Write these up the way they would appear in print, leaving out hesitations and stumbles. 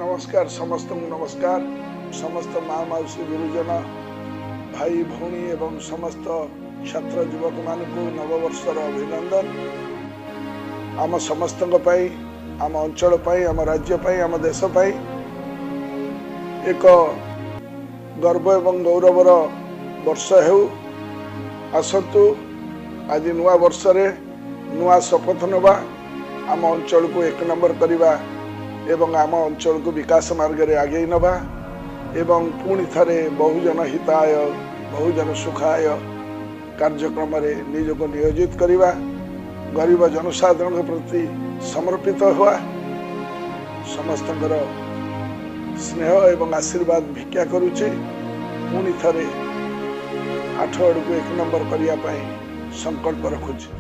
नमस्कार समस्त नमस्कार समस्त माँ मौसी गुरुजन भाई भौणी एवं समस्त छात्र युवक मान नववर्षर अभिनंदन। आम समस्त आम अंचल आम राज्य आम देश एक गर्व एवं गौरवर वर्ष हेउ। आसतु आज नुआ वर्ष नुआ शपथ नवा आम अंचल को एक नंबर करवा एवं आम अंचल को विकास मार्ग रे आगे नवा एवं पुणी थे बहुजन हिताय बहुजन सुखाय कार्यक्रम रे निज को नियोजित करवा गरीब जनसाधारण के प्रति समर्पित हुआ समस्त स्नेह एवं आशीर्वाद भिक्षा करुचे पुणी थे आठगड़ को एक नंबर करने संकल्प रखुचे।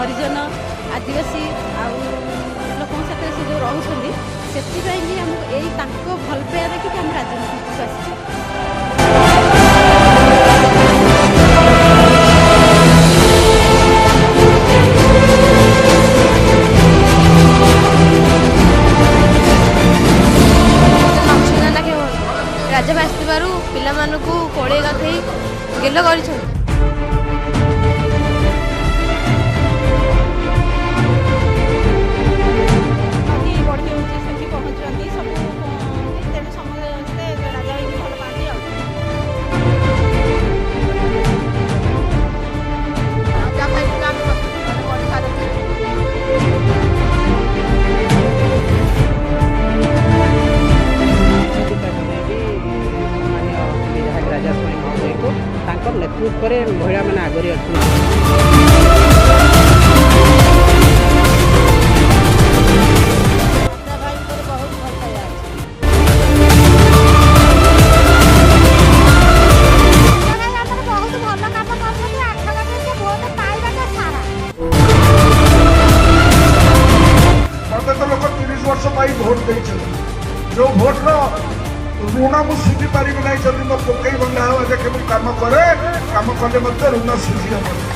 हरिजन आदिवासी लोक से जो रोचे से भल पाया देखिए आम राजनीति आसी। राज्य आसबार पिला कोड़े गाधे गेल कर नेतृत्व महिला मैंने आगे लोक 30 वर्ष भोट दे जो भोट ऋण मुझी पारि ना जब मो पकई बंधा हो देखे कम करे ऋण सुझी हम।